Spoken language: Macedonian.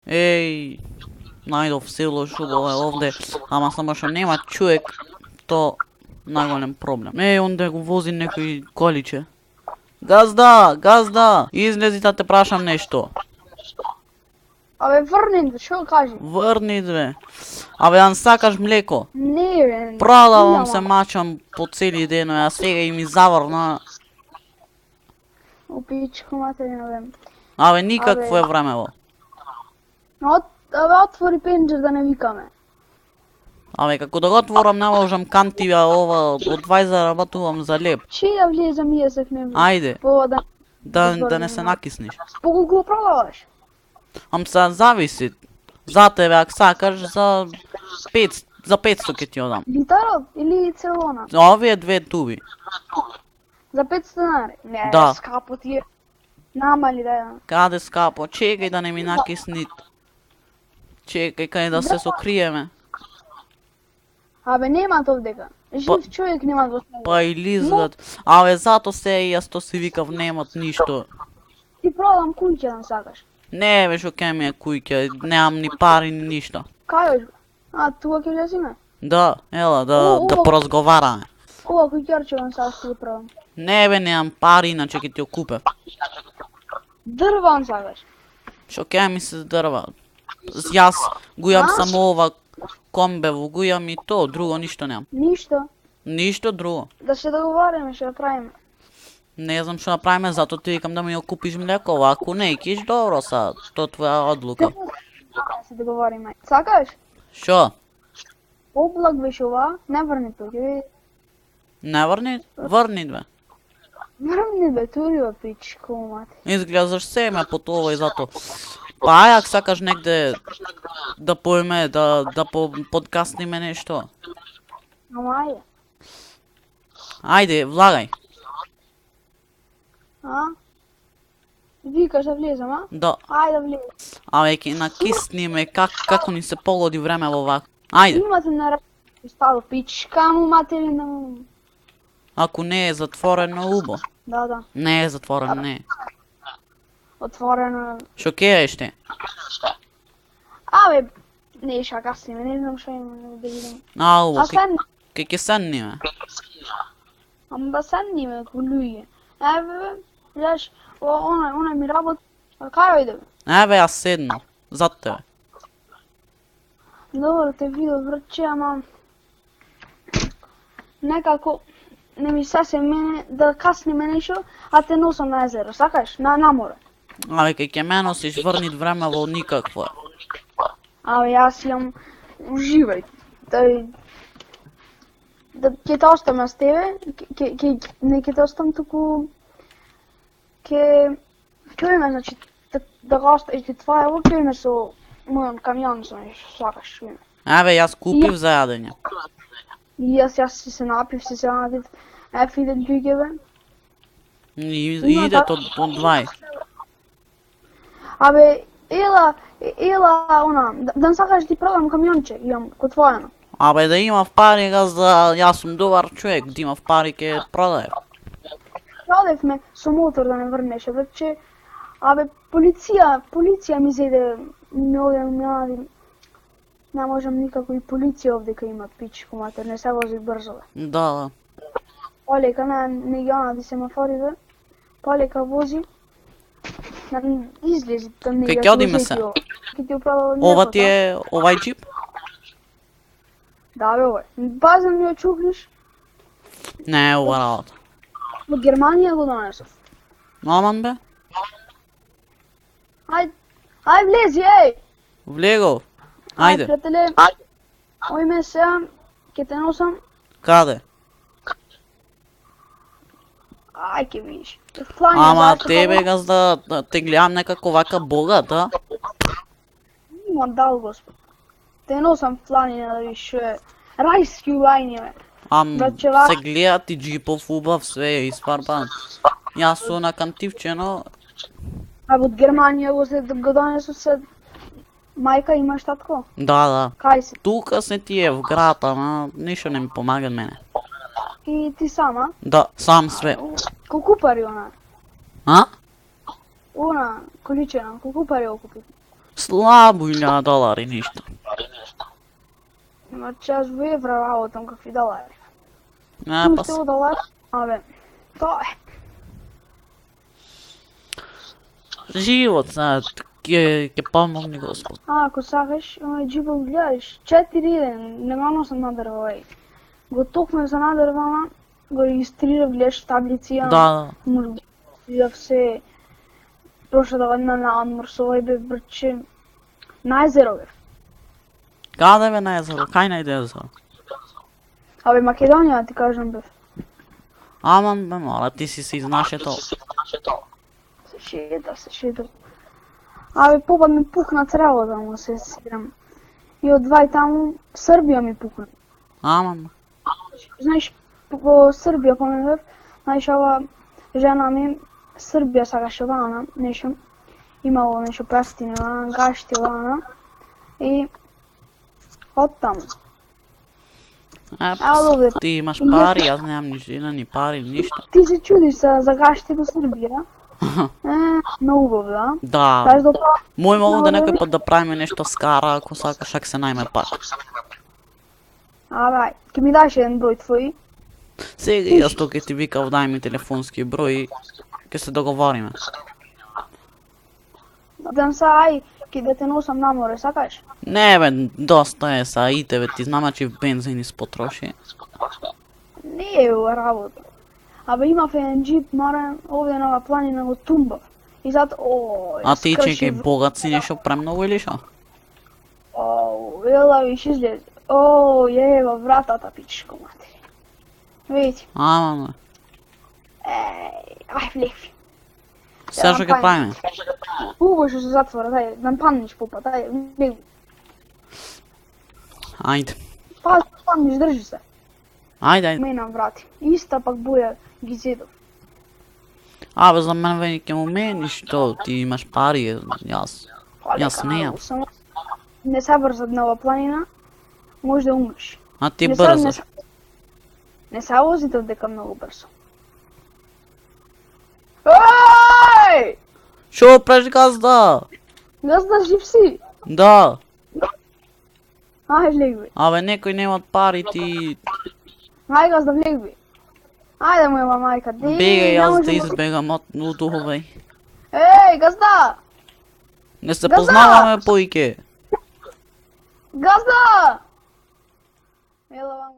Ej, najdov selo šubove ovde, ama samo što nema čovjek, to najgolem problem. Ej, onda vozi neki količe. Gazda, izlezi da te prašam nešto. Абе, върни, що кажи? Vrni dve. Абе, ан сакаш mleko? Не, бе. Продавам се мачам по цели ден, а сега и ми завърна. Опичко материна, бе. Абе, никакво е времево. Абе, отвори пенджер да не викаме. Абе, како да го отворам, не можам кантива ова, од 20 заработувам за леп. Ще да влезем и да се хнем. Ајде, Да да не се накиснеш. По колко продаваш? Ам се зависи. За тебе, ако сакаш, за 500 ќе ти одам. Литарот или целона? Овие две туби. За 500 денари? Не, Да. скапо ти е. Намали да ја. Каде скапо, чекај да не ми накисни. Чекај кај да се сокриеме. Абе, немат овдека. Жив човек немат во село. Па и лизгат. Абе, зато се и јас то си викав, немат ништо. Ти продам куќа да сакаш. Не, бе, шо ке ми е кујке, немам ни пари, ни ништо. Кај ош? А, тука ќе влеземе? Да, ела, да поразговараме. Ова куќарче вам сакаш да продам. Не, бе, немам пари, иначе ќе ти ја купев. Дрван сакаш. Шо ке ми се дрва. Јас гујам само ова комбево, гујам и то, друго ништо немам. Ништо. Ништо друго. Да се договариме што да правиме. Не знам што направиме, зато ти викам да ми ја купиш млеко, ако не икиш, добро са, то твоја одлука. Да се договориме. Сакаш? Шо? Облак беше ова, не врни тук. Не врни? Врни две. Врни бе, тури бе, пичко, мати. Изгледаш се ме по това и зато. Па ај, ако сакаш негде да поеме, да подкастниме нешто. Ама ајде. Ајде, влагај. А? Викаш да влезам, а? Да. Ајде да влезам. Абе, ќе накисниме како ни се погоди време во вака. Ајде. Имате на рака стало пичка му материна. Ако не е затворено, убо. Да. Не е затворено, не е. Отворено. Шо ке е ште? Абе, не шака си ме, не знам што има да идем. А, убо, А сен, ке седниме. ама да седниме ко луѓе. Еве, знаеш, она ми работа. А кај ојде? Еве, јас седнал. Зад тебе. Добро те видов, врче, ама... Некако... Не ми се мене да касниме нешто, а те носам на езеро, сакаш? На море. Абе, ке ме носиш врнит време во никакво. Абе, јас имам... Уживај. Да ќе те оставам с тебе, не ќе те оставам туку... Ќе име, значи, да го оставиш ти това ево, ќе име со мојон камион, со нешто, сакаш, име. Еве, јас купив за јадење. И јас си се напив, си се надив, еф идат луѓе, бе. Идет од 20. Абе, ела, да сакаш ти продам камионче, имам отворено. Абе, да имав пари, јас сум добар човек, да имав пари ке продаев. Продевме со мотор да не врнеше, врче, абе, полиција ми зеде, ми оде, не можам никако и полиција овдека има пичко матер, не се вози брзо, бе. Да. Полека не ги онади семафори, бе, полека вози, излези там нега. Ке одиме се? Ке ти управа Ова ти е овај джип? Да, бе, овај. Базен ми ја чухнеш, Не е ова работа. од Германија го донесов. Аман бе? Ај влези, еј! Влегов. Ајде. Пријателе, ој ме сега, ке те носам, Каде? ај ке видиш. Ама тебе газда те гледам некако вака богата. Има дал господ. Те носам планина да видиш шо е. Рајски улајни, бе. Се гледат и джипов убав, све е испарпан. Јас су на кантивчено. А од Германија го донесов се мајка имаш татко? Да. Кај си? Тука се ти е в град, ама ништо не ми помага мене. И ти сама? Да, сам све. Колку пари она? А? Она количина, колку пари окупи? Слабо $1000, нищо. Значи аз в евра работам, какви долари. Не, па 100 долари, абе, тоа е. живот, сега, ќе помогне Господ. Ако сакаш, джибал гледаш, 4 ден, не го носам на дрва, еј. Го токнав за надрвана, го регистрирав, гледаш таблиција. Да, Може да се прошла да на одмор со овој бе брче. На езеро бев. каде бе на езеро, кај најде езеро? Абе Македонија ти кажам бев. Аман бе мала, ти си из нашето. Се шеда. Абе попа ми пукна црело да му се сирам. И од двај таму Србија ми пукна. Аман. Знаеш, по Србија поминав, знаеш ова жена ми Србија сакаше вана, нешто имало нешто прастини вана, гашти вана и оттаму. овде. Ти имаш пари, јас немам ни жена, ни пари, ништо. Ти се чудиш за гашти до Србија? Многу убав, да? Да, Знаеш до мој овде некој пат да правиме нешто скара, ако сакаш, ако се најме пак. Абе, ќе ми даш еден број твој? Сега јас тоа ќе ти викав дај ми телефонски број и ќе се договориме. Дам са, ај, ќе да те носам на море, сакаш? Не бе, доста е са и тебе, ти знам че бензин испотроши. Не е ова работа. Абе имав еден джип марен овде на планина од Тумбав. И зато, А ти чекај, богат си нешто премногу или шо? Ела виш излезе. Ева вратата пичко матери. Види. Ама, Ај, влеви. сега што ќе правиме? Убаво што се затвора, дај, да памниш попа, дај, влеви. Ајде, Памниш, држи се. ајде. Менам врати. Иста пак боја ги зедов. Абе, за мен веќе ќе му мениш то, ти имаш пари, јас неам. Само не се брзат на ова планина, може да умреш. А ти Не се- брзаш. Не се возите дека многу брзо. Еј! Шо преш газда? Газда жив си? Да. Ај, влегби. Абе, некој немат пари, ти Ај, газда, влегби. Ајде, моја мајка, ди, бегај, не јас можам да избегам од овој. Еј, газда! Не се Газда! познаваме поиќе. Газда! Ела вам.